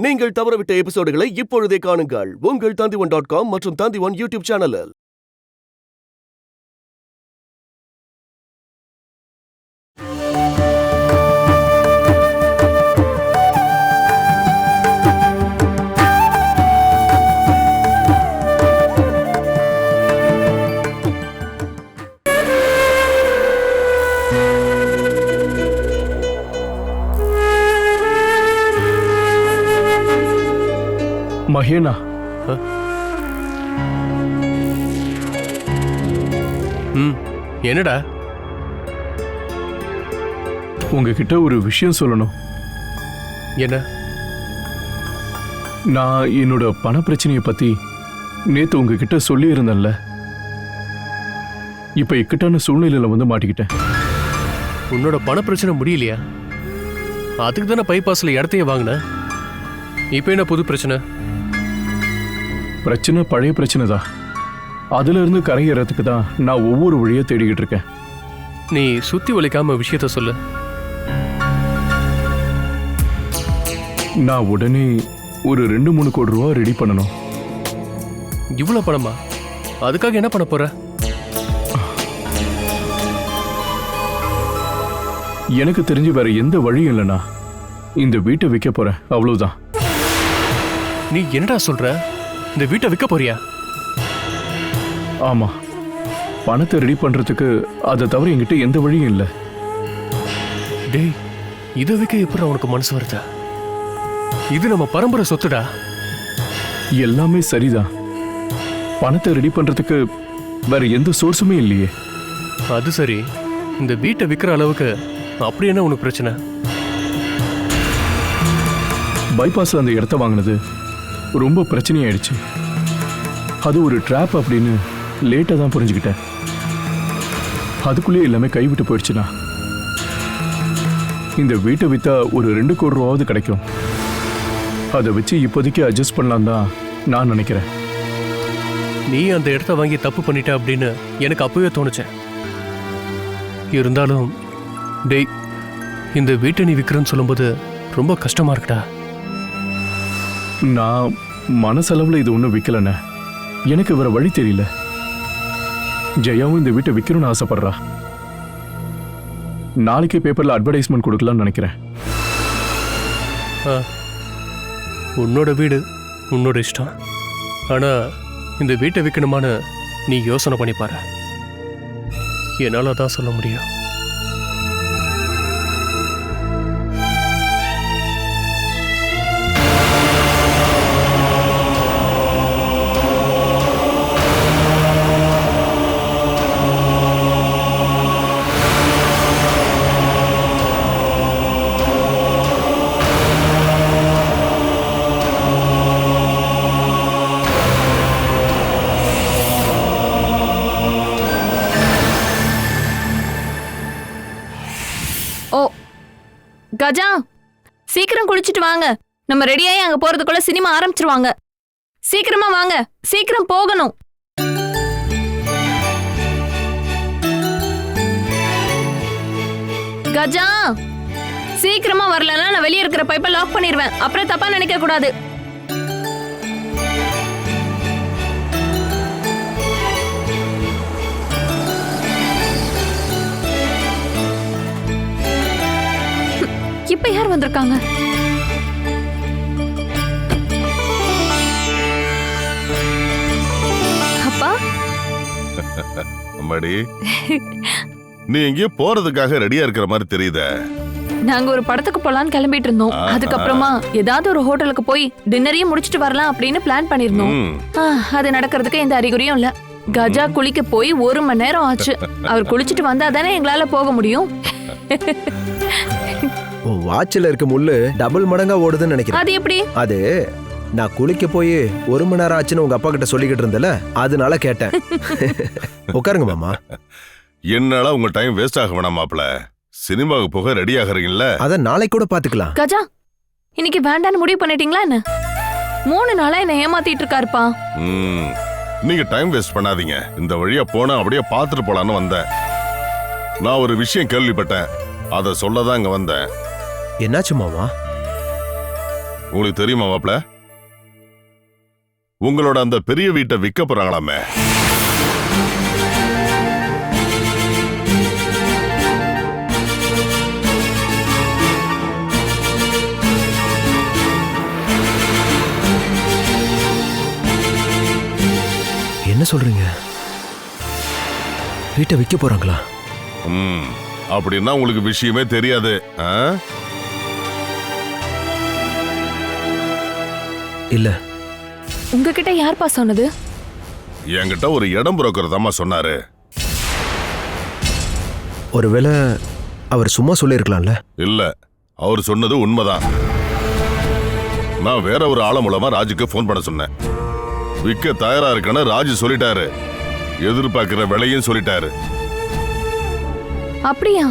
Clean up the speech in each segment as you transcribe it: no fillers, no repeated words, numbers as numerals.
நீங்கள் தவறவிட்ட எபிசோடுகளை இப்பொழுதே காணுங்கள் உங்கள் Tandivan.com மற்றும் Tandivan யூடியூப் சேனலில். மகேனா, என்னடா? உங்ககிட்ட ஒரு விஷயம் சொல்லணும். என்ன? நான் என்னோட பண பிரச்சனையை பத்தி நேத்து உங்ககிட்ட சொல்லி இருந்தேன்ல. இப்ப இக்கட்டான சூழ்நிலையில வந்து மாட்டிக்கிட்டேன். உன்னோட பண பிரச்சனை முடியலையா? அதுக்கு தானே பைபாஸ்ல இடத்தையே வாங்கின. இப்ப என்ன புது பிரச்சனை? பிரச்சனை பழைய பிரச்சனை தான். அதுல இருந்து கரையேறதுக்கு தான் நான் ஒவ்வொரு வழியை தேடிக்கிட்டு இருக்கேன். நீ சுத்தி ஒழிக்காம விஷயத்த சொல்லு. நான் உடனே ஒரு 2-3 கோடி ரூபா ரெடி பண்ணணும். இவ்வளவு பணமா? அதுக்காக என்ன பண்ண போற? எனக்கு தெரிஞ்சு வேற எந்த வழியும் இல்லைண்ணா. இந்த வீட்டை விற்க போறேன், அவ்வளவுதான். நீ என்னடா சொல்ற? இந்த வீட்டை விற்க போறியா? ஆமா, பணத்தை ரெடி பண்றதுக்கு அதை தவிர என்கிட்ட எந்த வழியும் இல்லை. டேய், இதை விற்க எப்படி உனக்கு மனசு வருதா? இது நம்ம பரம்பரை சொத்துடா. எல்லாமே சரிதான். பணத்தை ரெடி பண்றதுக்கு வேற எந்த சோர்ஸுமே இல்லையே. அது சரி, இந்த வீட்டை விற்கிற அளவுக்கு அப்படி என்ன உனக்கு பிரச்சனை? பைபாஸ்ல அந்த இடத்த வாங்கினது ரொம்ப பிரச்சனையாயிடுச்சு. அது ஒரு ட்ராப் அப்படின்னு லேட்டாக தான் புரிஞ்சுக்கிட்டேன். அதுக்குள்ளேயே எல்லாமே கைவிட்டு போயிடுச்சுண்ணா. இந்த வீட்டை விற்றா ஒரு 2 கோடி ரூபாவது கிடைக்கும். அதை வச்சு இப்போதைக்கு அட்ஜஸ்ட் பண்ணலாம் தான் நான் நினைக்கிறேன். நீ அந்த இடத்த வாங்கி தப்பு பண்ணிட்ட அப்படின்னு எனக்கு அப்பவே தோணுச்சேன். இருந்தாலும் டேய், இந்த வீட்டை நீ விற்கிறன்னு சொல்லும்போது ரொம்ப கஷ்டமா இருக்குடா. நான் மனசளவில் இது ஒன்றும் விற்கலண்ணே. எனக்கு வேற வழி தெரியல. ஜெயாவும் இந்த வீட்டை விற்கணும்னு ஆசைப்படுறா. நாளைக்கே பேப்பர்ல அட்வர்டைஸ்மெண்ட் கொடுக்கலாம்னு நினைக்கிறேன். உன்னோட வீடு, உன்னோட இஷ்டம். ஆனா இந்த வீட்டை விற்கணுமான்னு நீ யோசனை பண்ணி பாரு. என்னால தான் சொல்ல முடியும். கஜா, சீக்கிரம் குளிச்சுட்டு வாங்க. நம்ம ரெடியாகி அங்க போறதுக்குள்ள சினிமா ஆரம்பிச்சிருவாங்க. சீக்கிரமா வாங்க, சீக்கிரம் போகணும். கஜா, சீக்கிரமா வரலன்னா நான் வெளியே இருக்கிற பைப்பை லாக் பண்ணிடுவேன். அப்புறம் தப்பா நினைக்க கூடாது. இப்ப யார் வந்திருக்காங்க? அப்பா, அம்மாடி, நீ எங்கேயோ போறதுக்காக ரெடியா இருக்கிற மாதிரி தெரியுதே. நாங்க ஒரு படத்துக்கு போலான்னு கிளம்பிட்டு இருந்தோம். அதுக்கப்புறமா ஏதாவது ஒரு ஹோட்டலுக்கு போய் டின்னரையும் முடிச்சிட்டு வரலாம் அப்படின்னு பிளான் பண்ணிருந்தோம். அது நடக்கிறதுக்கு எந்த அறிகுறியும் இல்ல. கஜா குளிக்க போய் 1 மணி நேரம் ஆச்சு. அவர் குளிச்சுட்டு வந்தா தானே எங்களால போக முடியும். வாட்சில இருக்க முள்ளு டபுள் மடங்கா ஓடுதுன்னு நினைக்கிறேன். அது எப்படி? அது நான் குளிக்க போய் 1 மணி நேரம் ஆச்சுன்னு உங்க அப்பா கிட்ட சொல்லிக்கிட்டு இருந்தல, அதனால கேட்டேன். உட்காருங்க மாமா. என்னால உங்க டைம் வேஸ்ட் ஆக வேணாம் மாப்ள. சினிமாவுக்கு போக ரெடி ஆகுறீங்கல்ல, அத நாளைக்கு கூட பாத்துக்கலாம். கஜா, இன்னைக்கு வேண்டான்னு முடிவு பண்ணிட்டீங்களா என்ன? 3 நாளா என்ன ஏமாத்திட்டு இருக்காருப்பா. நீங்க டைம் வேஸ்ட் பண்ணாதீங்க. இந்த வழியா போனா அப்படியே பாத்துட்டு போலான்னு வந்தேன். நான் ஒரு விஷயம் கேள்விப்பட்டேன், அத சொல்லதான் இங்க வந்தேன். என்னாச்சு மாமா? உங்களுக்கு தெரியுமா மாப்ள? உங்களோட அந்த பெரிய வீட்டை விற்க போறாங்களாமே. என்ன சொல்றீங்க? வீட்டை விற்க போறாங்களா? அப்படின்னா உங்களுக்கு விஷயமே தெரியாது. இல்ல. உங்ககிட்ட யார்ப்பா சொன்னது? என்கிட்ட ஒரு இடம் புரோக்கர் தாம்மா சொன்னாரு. ஒருவேளை அவர் சும்மா சொல்லியிருக்கலாம்ல? இல்ல, அவர் சொன்னது உண்மைதான். நான் வேற ஒரு ஆள மூலமா ராஜுக்கு போன் பண்ண சொன்னேன். விற்க தயாரா இருக்கன்னு ராஜு சொல்லிட்டாரு. எதிர்பார்க்கிற விலையும் சொல்லிட்டாரு. அப்படியா?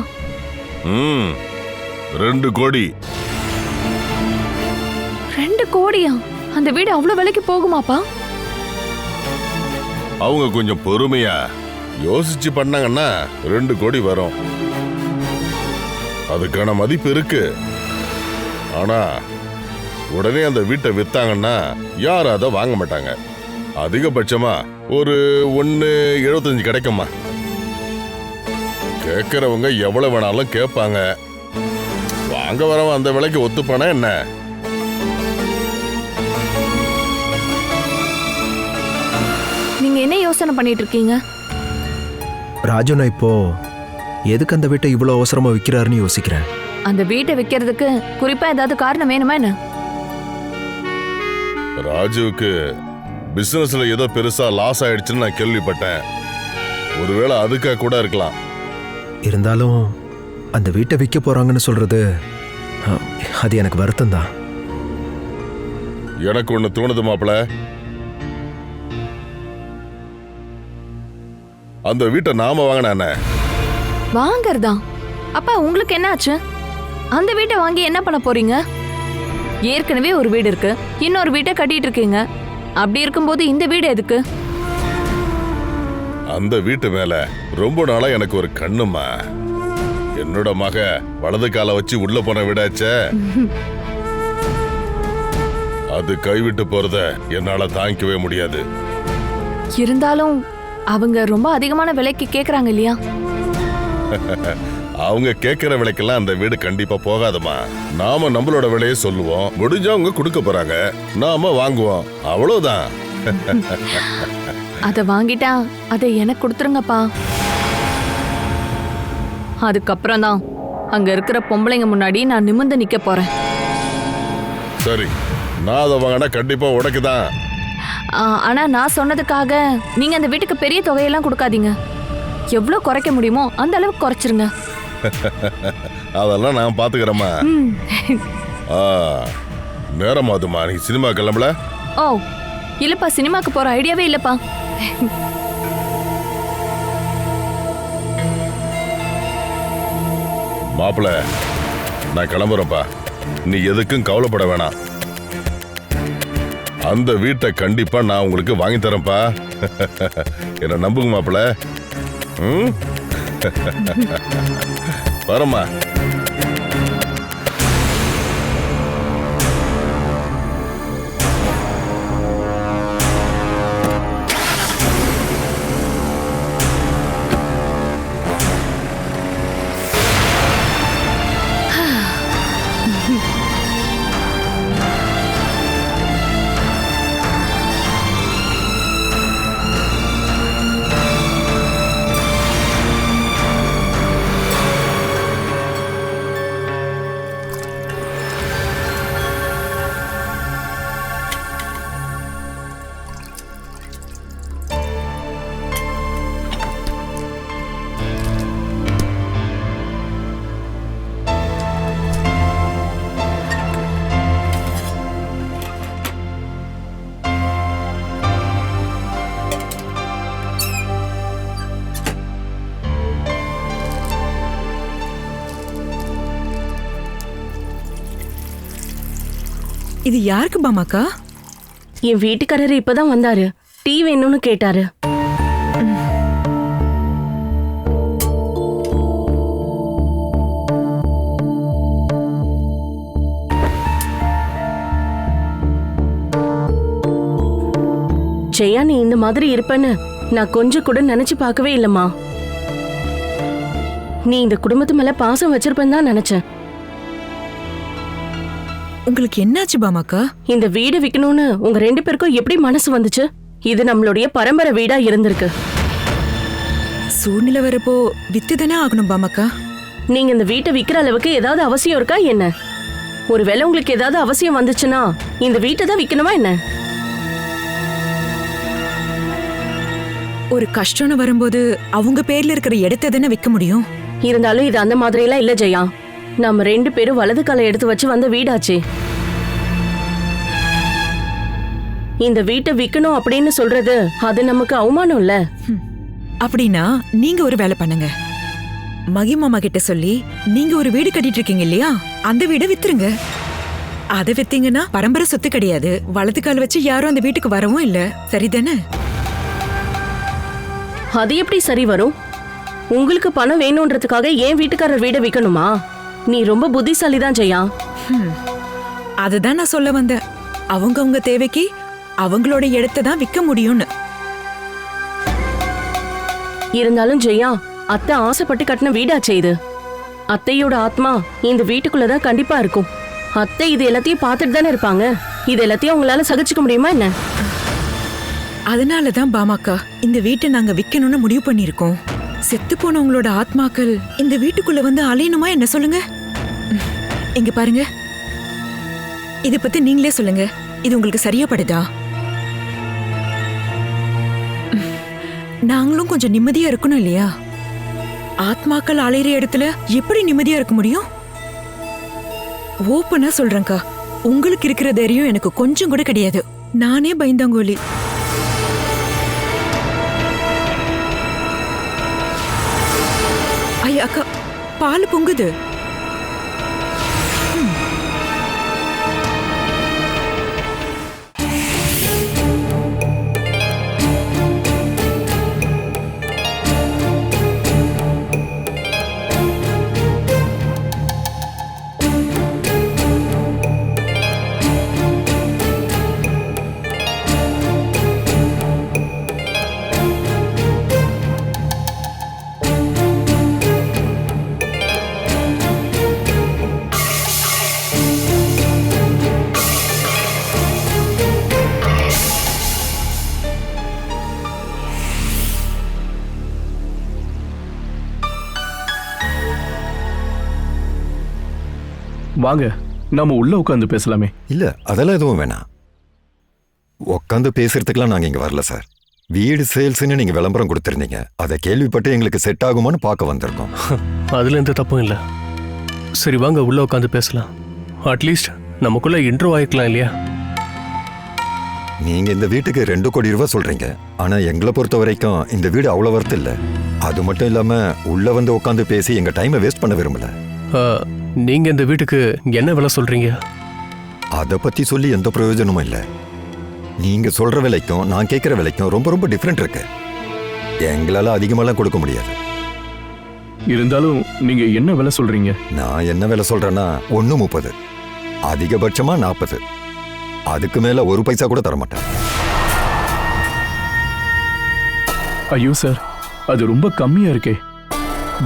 2 கோடி. 2 கோடியா? அந்த வீடு அவ்வளவு விலைக்கு போகுமாப்பா? அவங்க கொஞ்சம் பொறுமையா யோசிச்சு பண்ணாங்கன்னா 2 கோடி வரும். அதுக்கான மதிப்பு இருக்கு. ஆனா உடனே அந்த வீட்டை வித்தாங்கன்னா யாரும் அதை வாங்க மாட்டாங்க. அதிகபட்சமா ஒரு 1.75 கிடைக்குமா. கேட்கறவங்க எவ்வளவு வேணாலும் கேட்பாங்க. வாங்க வரவன் அந்த விலைக்கு ஒத்துப்பானா என்ன? நீங்க என்ன யோசனை பண்ணிட்டு இருக்கீங்க? ராஜு, நான் இப்போ எதுக்கு அந்த வீட்டை இவ்வளவு அவசரமா விற்கிறாருன்னு யோசிக்கிறேன். அந்த வீட்டை விற்கிறதுக்கு குறிப்பா ஏதாவது காரணம் வேணுமா என்ன? ராஜுவுக்கு பிசினஸ்ல ஏதோ பெருசா லாஸ் ஆயிடுச்சுன்னு நான் கேள்விப்பட்டேன். ஒருவேளை அதுக்காக கூட இருக்கலாம். இருந்தாலும் அந்த வீட்டை விற்க போறாங்கன்னு சொல்றது அது எனக்கு வருத்தம் தான். எனக்கு ஒண்ணு தோணுது மாப்பிள. அந்த வீட்டை நாம வாங்கினானே. வாங்கறதா? அப்பா உங்களுக்கு என்ன ஆச்சு? அந்த வீட்டை வாங்கி என்ன பண்ண போறீங்க? ஏற்கனவே ஒரு வீடு இருக்கு, இன்னொரு வீட்டை கட்டிட்டு இருக்கீங்க. அப்படி இருக்கும்போது இந்த வீடு எதுக்கு? அந்த வீட்டு மேல ரொம்ப நாளா எனக்கு ஒரு கண்ணுமா. என்னோட மக வலது காலை வச்சு உள்ள போன வீடாச்சே. அது கைவிட்டு போறத என்னால தாங்கிக்கவே முடியாது. இருந்தாலும் அவங்க ரொம்ப அதிகமான விலைக்கு கேக்குறாங்க இல்லையா? அவங்க கேட்கிற விலைக்கெல்லாம் அந்த வீடு கண்டிப்பா போகாதுமா. நாம நம்மளோட விலையை சொல்லுவோம். முடிஞ்சா அவங்க கொடுக்க போறாங்க, நாம வாங்குவோம். அவ்வளவுதான். அத வாங்கிட்டா அதை எனக்கு கொடுத்துருங்கப்பா. அதுக்கப்புறம் தான் அங்க இருக்கிற பொம்பளைங்க முன்னாடி நான் நிமிர்ந்து நிக்க போறேன். சரி, நான் அதை வாங்கினா கண்டிப்பா உனக்குதான். ஆனா நான் சொன்னதுக்காக நீங்க அந்த வீட்டுக்கு பெரிய தொகையெல்லாம் கொடுக்காதீங்க. எவ்வளவு குறைக்க முடியுமோ அந்த அளவுக்கு குறைச்சிருங்க. அதெல்லாம் நான் பாத்துக்கிறேம்மா. நேரமாதுமா, நீ சினிமா கிளம்பல? ஓ இல்லப்பா, சினிமாக்கு போற ஐடியாவே இல்லப்பா. மாப்பிள, நான் கிளம்புறேன்ப்பா. நீ எதுக்கும் கவலைப்பட வேணாம். அந்த வீட்டை கண்டிப்பா நான் உங்களுக்கு வாங்கி தரேன்ப்பா. என்ன நம்புங்க மாப்பிள. வரமா. இது யாருக்கு பாமாக்கா? என் வீட்டுக்காரர் இப்பதான் வந்தாரு. டீ வேணும்னு கேட்டாரு. ஜெயா நீ இந்த மாதிரி இருப்பேன்னு நான் கொஞ்சம் கூட நினைச்சு பார்க்கவே இல்லம்மா. நீ இந்த குடும்பத்து மேல பாசம் வச்சிருப்பேன்னு தான் நினைச்சேன். உங்களுக்கு என்னாச்சு பாமாக்கா? இந்த வீடு விக்கணும்னு உங்க 2 பேருக்கும் எப்படி மனசு வந்துச்சு? இது நம்மளுடைய பரம்பரை வீடா இருந்திருக்கு. சூழ்நிலை வரப்போ வித்துதானே ஆகணும் பாமாக்கா. நீங்க இந்த வீட்டை விக்கிற அளவுக்கு ஏதாவது அவசியம் இருக்கா என்ன? ஒருவேளை உங்களுக்கு ஏதாவது அவசியம் வந்துச்சுன்னா இந்த வீட்டை தான் விக்கணுமா என்ன? ஒரு கஷ்டம்னு வரும்போது அவங்க பேர்ல இருக்கிற இடத்தை தானே விற்க முடியும். இருந்தாலும் இது அந்த மாதிரி எல்லாம் இல்ல ஜெயா. நம்ம 2 பேரும் வலது காலை எடுத்து வச்சு வந்த வீடாச்சே. இந்த வீட்டை விக்கணும் அப்படின்னு சொல்றது அது நமக்கு அவமானம் இல்ல. அப்படின்னா நீங்க ஒரு வேலை பண்ணுங்க. மகிமாமா கிட்ட சொல்லி நீங்க ஒரு வீடு கட்டிட்டு இருக்கீங்க இல்லையா, அந்த வீடை வித்துருங்க. அதை வித்தீங்கன்னா பரம்பரை சொத்து கிடையாது. வலது கால் வச்சு யாரும் அந்த வீட்டுக்கு வரவும் இல்ல. சரிதானே? அது எப்படி சரி வரும்? உங்களுக்கு பணம் வேணும்ன்றதுக்காக ஏன் வீட்டுக்காரர் வீடை விக்கணுமா? நீ ரொம்ப புத்திசாலி தான் ஜெயா. அதுதான் நான் சொல்ல வந்தேன். அவங்க தேவைக்கு அவங்களோட இடத்தை தான் விற்க முடியும்னு. இருந்தாலும் ஜெயா, அத்தை ஆசைப்பட்டு கட்டின வீடாச்சே இது. அத்தையோட ஆத்மா இந்த வீட்டுக்குள்ளதான் கண்டிப்பா இருக்கும். அத்தை இது எல்லாத்தையும் பார்த்துட்டு தானே இருப்பாங்க. இது எல்லாத்தையும் அவங்களால சகிச்சுக்க முடியுமா என்ன? அதனாலதான் பாமாக்கா இந்த வீட்டை நாங்க விக்கணும்னு முடிவு பண்ணிருக்கோம். செத்து போனவங்களோட ஆத்மாக்கள் இந்த வீட்டுக்குள்ள வந்து அலையணுமா என்ன சொல்லுங்க? இங்க பாருங்க, இத பத்தி நீங்களே சொல்லுங்க. இது உங்களுக்கு சரியா படுதா? நாங்களும் கொஞ்சம் நிம்மதியா இருக்கணும் இல்லையா? ஆத்மாக்கள் அலையிற இடத்துல எப்படி நிம்மதியா இருக்க முடியும்? ஓப்பனா சொல்றேன்க்கா, உங்களுக்கு இருக்கிற தைரியம் எனக்கு கொஞ்சம் கூட கிடையாது. நானே பயந்தாங்கோலி. ஐயா அக்கா, பால் பொங்குது. வாங்க, நாம உள்ள உட்காந்து பேசலாமே. இல்ல அதெல்லாம் எதுவும் வேணாம். உட்காந்து பேசுறதுக்கெல்லாம் நாங்க இங்க வரல சார். வீடு சேல்ஸ்ன்னு நீங்க விளம்பரம் கொடுத்திருந்தீங்க. அதை கேள்விப்பட்டு எங்களுக்கு செட் ஆகுமான்னு பார்க்க வந்திருக்கோம். அதுல எந்த தப்பும் இல்லை. சரி வாங்க உள்ள உட்காந்து பேசலாம். அட்லீஸ்ட் நமக்குள்ள இன்ட்ரோ ஆயிக்கலாம் இல்லையா? நீங்க இந்த வீட்டுக்கு 2 கோடி ரூபாய் சொல்றீங்க. ஆனா எங்களை பொறுத்த வரைக்கும் இந்த வீடு அவ்வளவு ஒர்த் இல்ல. அது மட்டும் இல்லாம உள்ள வந்து உட்காந்து பேசி எங்க டைமை வேஸ்ட் பண்ண விரும்பல. நீங்க இந்த வீட்டுக்கு என்ன விலை சொல்றீங்க? அதை பத்தி சொல்லி எந்த பிரயோஜனமும் இல்ல. நீங்க சொல்ற விலைக்கும் நான் கேட்கிற விலைக்கும் ரொம்ப ரொம்ப டிஃபரெண்ட் இருக்கு. எங்களால அதிகமாலாம் கொடுக்க முடியாது. இருந்தாலும் நீங்க என்ன விலை சொல்றீங்க? நான் என்ன விலை சொல்றேன்னா 1.30, அதிகபட்சமா 40. அதுக்கு மேல 1 பைசா கூட தர மாட்டேன். ஐயோ சார், அது ரொம்ப கம்மியா இருக்கே.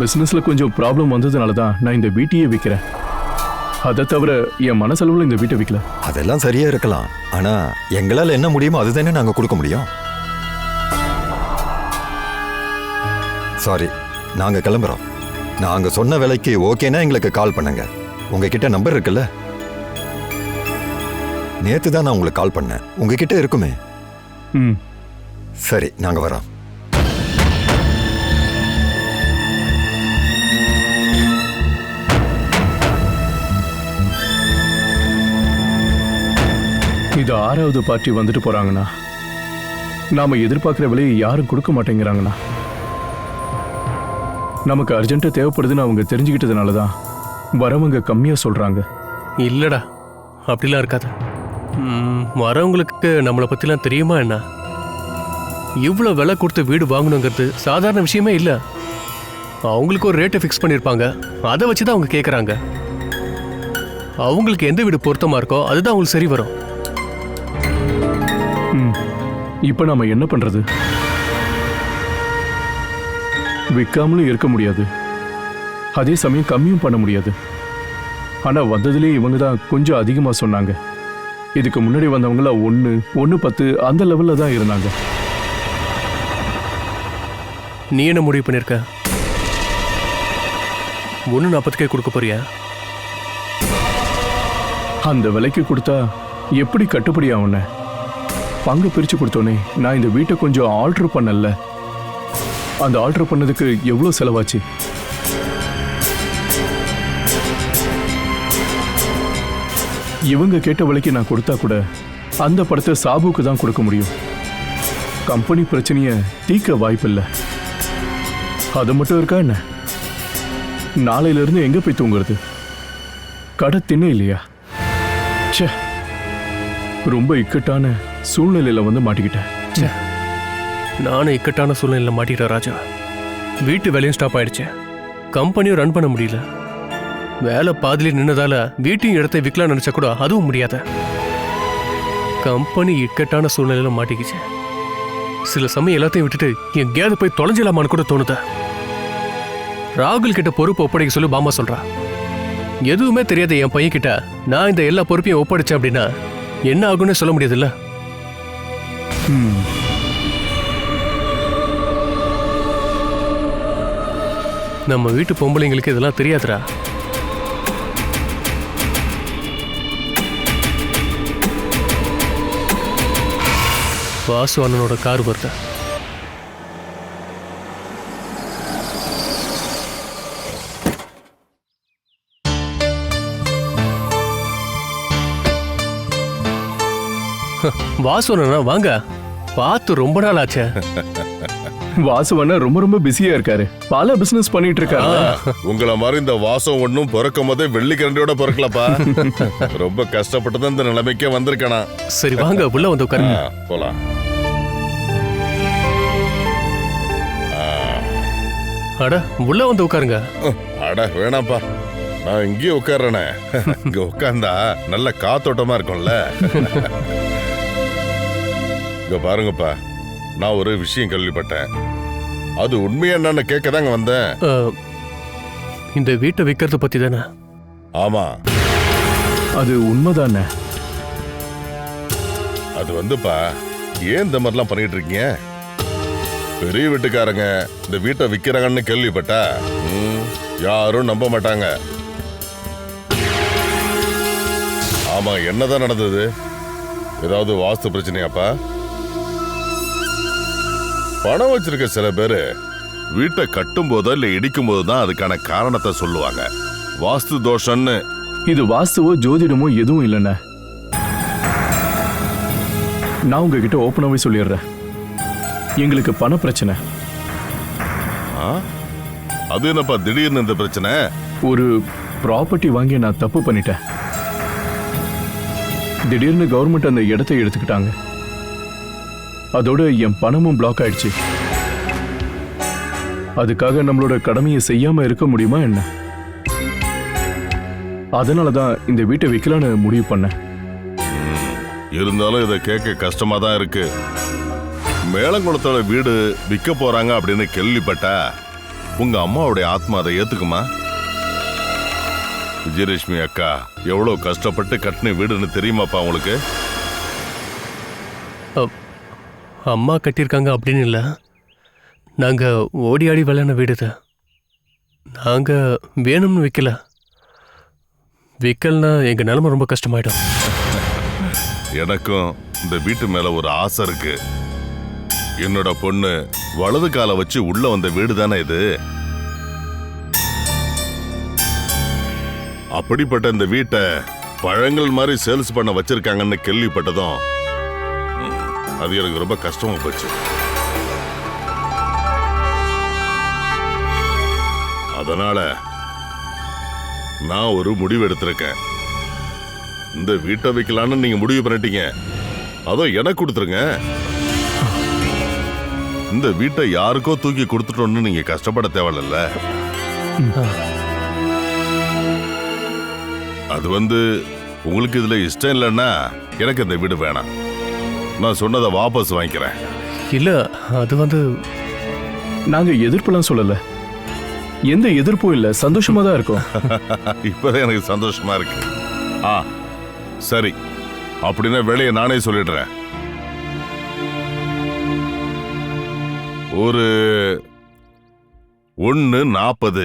பிசினஸ்ல கொஞ்சம் ப்ராப்ளம் வந்ததுனால தான் நான் இந்த வீட்டையே விற்கிறேன். அதை தவிர என் மனசளவுல இந்த வீட்டை விற்கல. அதெல்லாம் சரியா இருக்கலாம். ஆனா எங்களால என்ன முடியுமோ அதுதானே நாங்க கொடுக்க முடியும். சாரி, நாங்க கிளம்புறோம். நாங்க சொன்ன விலைக்கு ஓகேனா எங்களுக்கு கால் பண்ணுங்க. உங்ககிட்ட நம்பர் இருக்குல்ல? நேத்து தான் நான் உங்களுக்கு கால் பண்ணேன். உங்ககிட்ட இருக்குமே. சரி, நாங்க வரோம். இது 6வது பார்ட்டி வந்துட்டு போறாங்கண்ணா. நாம எதிர்பார்க்கிற விலையை யாரும் கொடுக்க மாட்டேங்கிறாங்கண்ணா. நமக்கு அர்ஜென்ட்டா தேவைப்படுதுன்னு அவங்க தெரிஞ்சுக்கிட்டதுனால தான் வரவங்க கம்மியா சொல்றாங்க. இல்லடா, அப்படிலாம் இருக்காது. வரவங்களுக்கு நம்மளை பத்திலாம் தெரியுமா என்ன? இவ்வளோ விலை கொடுத்து வீடு வாங்கணுங்கிறது சாதாரண விஷயமே இல்லை. அவங்களுக்கு ஒரு ரேட்டை ஃபிக்ஸ் பண்ணியிருப்பாங்க. அதை வச்சு தான் அவங்க கேட்குறாங்க. அவங்களுக்கு எந்த வீடு பொருத்தமாக இருக்கோ அதுதான் அவங்களுக்கு சரி வரும். இப்ப நாம என்ன பண்றது? விற்காமலும் இருக்க முடியாது, அதே சமயம் கம்மியும் பண்ண முடியாது. ஆனா வந்ததுலேயே இவங்க தான் கொஞ்சம் அதிகமா சொன்னாங்க. இதுக்கு முன்னாடி வந்தவங்கள 1-10 அந்த லெவல்ல தான் இருந்தாங்க. நீ என்ன முடிவு பண்ணிருக்க? 1.40 கொடுக்க போறியா? அந்த விலைக்கு கொடுத்தா எப்படி கட்டுப்படி ஆகுன? பங்கு பிரிச்சு கொடுத்தோனே நான் இந்த வீட்டை கொஞ்சம் ஆல்டர் பண்ணல. அந்த ஆல்டர் பண்ணதுக்கு எவ்வளவு செலவாச்சு? இவங்க கேட்ட விலைக்கு நான் கொடுத்தா கூட அந்த படத்தை சாபுக்கு தான் கொடுக்க முடியும். கம்பெனி பிரச்சனைய தீர்க்க வாய்ப்பில்லை. அது மட்டும் இருக்கா என்ன? நாளையில இருந்து எங்க போய் தூங்குறது? கடை தின்ன இல்லையா? ச்சே, ரொம்ப இக்கட்டான சூழ்நிலையில வந்து மாட்டிக்கிட்டேன். நானும் இக்கட்டான சூழ்நிலையில மாட்டிக்கிட்டேன் ராஜா. வீட்டு வேலையும் ஸ்டாப் ஆயிடுச்சு, கம்பெனியும் ரன் பண்ண முடியல. வேலை பாதியில நின்னதால வீட்டையும் இடத்தை விற்கலாம் நினைச்சா கூட அதுவும் முடியாத. கம்பெனி இக்கட்டான சூழ்நிலையில மாட்டிக்கிச்சு. சில சமயம் எல்லாத்தையும் விட்டுட்டு எங்கேயாவது போய் தொலைஞ்சலாமான்னு கூட தோணுத. ராகுல் கிட்ட பொறுப்பு ஒப்படைக்க சொல்லி பாமா சொல்றா. எதுவுமே தெரியாத என் பையன் கிட்ட நான் இந்த எல்லா பொறுப்பையும் ஒப்படைச்சேன் அப்படின்னா என்ன ஆகும்னு சொல்ல முடியாதுல்ல. நம்ம வீட்டு பொம்பளைங்களுக்கு இதெல்லாம் தெரியாதுடா. வாசு அண்ணனோட கார் வருது. வாசு அண்ணா வாங்க, பார்த்து ரொம்ப நாள் ஆச்சே. வாசுவண்ணா ரொம்ப பிஸியா இருக்காரு, பல பிசினஸ் பண்ணிட்டு இருக்காரு. உங்களை மாதிரி இந்த வாசம் ஒன்னும் பிறக்கும் போதே வெள்ளிக்கிரண்டியோட பிறக்கலப்பா. ரொம்ப கஷ்டப்பட்டு தான் இந்த நிலைமைக்கே வந்திருக்கேனா. சரி வாங்க உள்ள வந்து உட்காருங்க. போலாம். அட உள்ள வந்து உட்காருங்க. அட வேணாப்பா, நான் இங்கேயே உட்கார்றேனே. இங்க உட்கார்ந்தா நல்ல காத்தோட்டமா இருக்கும்ல. இங்க பாருங்கப்பா, நான் ஒரு விஷயம் கேள்விப்பட்டேன். அது உண்மையா என்னன்னு கேட்கதாங்க வந்தேன். இந்த வீட்டை விற்கிறது பத்தி தானே? ஆமா, அது உண்மைதானே? அது வந்துப்பா, ஏன் இந்த மாதிரிலாம் பண்ணிட்டு இருக்கீங்க? பெரிய வீட்டுக்காரங்க இந்த வீட்டை விற்கிறாங்கன்னு கேள்விப்பட்டா யாரும் நம்ப மாட்டாங்க. ஆமா, என்னதான் நடந்தது? ஏதாவது வாஸ்து பிரச்சனையாப்பா? பணம் வச்சிருக்க சில பேரு வீட்டை கட்டும் போதோ இல்ல இடிக்கும் போது தான் அதுக்கான காரணத்தை சொல்லுவாங்க. வாஸ்து தோஷம்னு. இது வாஸ்துவோ ஜோதிடமோ எதுவும் இல்லைண்ணே. நான் உங்ககிட்ட ஓப்பனாவே சொல்லிடுறேன், எங்களுக்கு பண பிரச்சனை. அது என்னப்பா திடீர்னு இந்த பிரச்சனை? ஒரு ப்ராப்பர்ட்டி வாங்கி நான் தப்பு பண்ணிட்டேன். திடீர்னு கவர்மெண்ட் அந்த இடத்தை எடுத்துக்கிட்டாங்க. அதோட என் பணமும் பிளாக் ஆயிடுச்சு. அதுக்காக நம்மளோட கடமையை செய்யாம இருக்க முடியுமா என்ன? அதனாலதான் இந்த வீட்டை விற்கலான்னு முடிவு பண்ணேன். இருந்தாலும் இதை கேட்க கஷ்டமா தான் இருக்கு. மேலங்குளத்தோட வீடு விற்க போறாங்க அப்படின்னு கேள்விப்பட்டா உங்க அம்மாவுடைய ஆத்மா அதை ஏத்துக்குமா? விஜயலட்சுமி அக்கா எவ்வளவு கஷ்டப்பட்டு கட்டின வீடுன்னு தெரியுமாப்பா உங்களுக்கு? அம்மா கட்டியிருக்காங்க அப்படின்னு இல்லை, நாங்க ஓடி ஆடி விளையாட வீடு தான். நாங்க வேணும்னு விற்கல. விற்கலன்னா எங்க நிலைமை ரொம்ப கஷ்டமாயிடும். எனக்கும் இந்த வீட்டு மேல ஒரு ஆசை இருக்கு. என்னோட பொண்ணு வலது காலை வச்சு உள்ள வந்த வீடு தானே இது. அப்படிப்பட்ட இந்த வீட்டை பழங்கள் மாதிரி சேல்ஸ் பண்ண வச்சிருக்காங்கன்னு கேள்விப்பட்டதும் அது எனக்கு ரொம்ப கஷ்டமா போச்சு. அதனால நான் ஒரு முடிவு எடுத்திருக்கேன். இந்த வீட்டை வைக்கலான்னு நீங்க முடிவு பண்ணிட்டீங்க, அதோ எனக்கு கொடுத்துருங்க. இந்த வீட்டை யாருக்கோ தூக்கி கொடுத்துட்டோன்னு நீங்க கஷ்டப்பட தேவையில்ல. அது உங்களுக்கு இதுல இஷ்டம் இல்லைன்னா எனக்கு இந்த வீடு வேணாம். நான் சொன்னதை வாபஸ் வாங்கிக்கிறேன். இல்ல அது வந்து நாங்க எதிர்ப்புலாம் சொல்லல, எந்த எதிர்ப்பும் இல்ல, சந்தோஷமா தான் இருக்கோம். இப்பதான் எனக்கு சந்தோஷமா இருக்கு. சரி, அப்படின்னா வேலையை நானே சொல்லிடுறேன். ஒரு 1:40.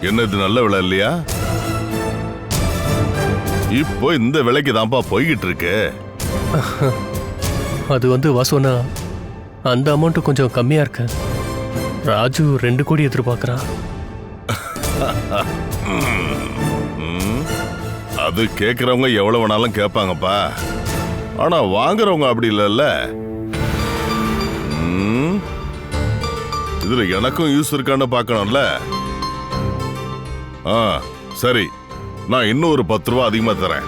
என்னது நல்ல விலை இல்லையா? இப்போ இந்த விலைக்கு தான்ப்பா போய்கிட்டு இருக்கு. அது வந்து வாசுவனா அந்த அமௌண்ட் கொஞ்சம் கம்மியா இருக்கு. ராஜு 2 கோடி எதிர்பார்க்கறான். அது கேட்கறவங்க எவ்வளவு வேணாலும் கேட்பாங்கப்பா. ஆனா வாங்குறவங்க அப்படி இல்லைல்ல. இதுல எனக்கும் யூஸ் இருக்கான்னு பார்க்கணும்ல. சரி, நான் இன்னும் ஒரு 10 ரூபா அதிகமா தரேன்.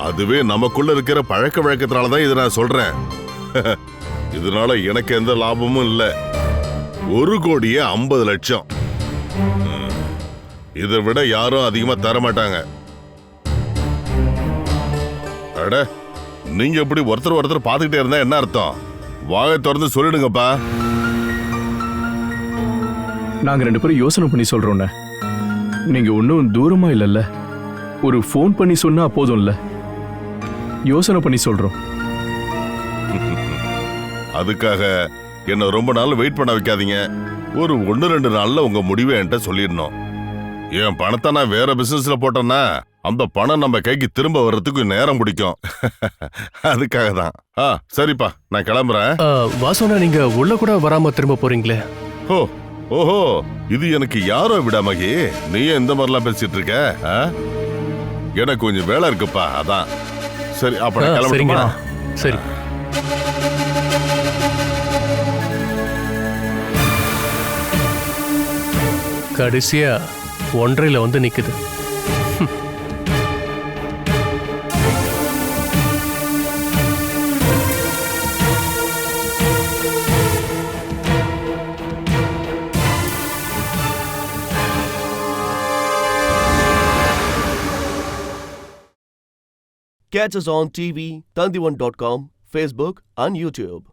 அதுவே நமக்குள்ள இருக்கிற பழக்க வழக்கத்தினாலதான் இதை நான் சொல்றேன். இதனால எனக்கு எந்த லாபமும் இல்லை. 1,50,00,000. இதை விட யாரும் அதிகமா தர மாட்டாங்க. அட, நீங்க எப்படி ஒருத்தர் பார்த்துக்கிட்டே இருந்தா என்ன அர்த்தம்? வாயை திறந்து சொல்லிடுங்கப்பா. நாங்க 2 பேரும் யோசனை பண்ணி சொல்றோம்ண்ணே. நீங்க ஒன்றும் தூரமா இல்லைல்ல, ஒரு ஃபோன் பண்ணி சொன்னா போதும்ல. யோசனை பண்ணி சொல்றோம். அதுக்காக என்ன ரொம்ப நாள் வெயிட் பண்ண வைக்காதீங்க. ஒரு 1-2 நாள்ல உங்க முடிவை என்கிட்ட சொல்லிடணும். என் பணத்தை நான் வேற பிசினஸ்ல போட்டேன்னா அந்த பணம் நம்ம கைக்கு திரும்ப வர்றதுக்கு நேரம் பிடிக்கும். அதுக்காக தான். சரிப்பா, நான் கிளம்புறேன். வாசுவனா நீங்க உள்ள கூட வராம திரும்ப போறீங்களே? ஓஹோ, இது எனக்கு யாரோ விடாமகி. நீ இந்த மாதிரிலாம் பேசிட்டு இருக்க? எனக்கு கொஞ்சம் வேலை இருக்குப்பா, அதான். சரி, அப்ப நான் கிளம்புறேன். சரி. கடைசியா 1.5 வந்து நிக்குது. Catch us on TV, Tandivan.com, Facebook and YouTube.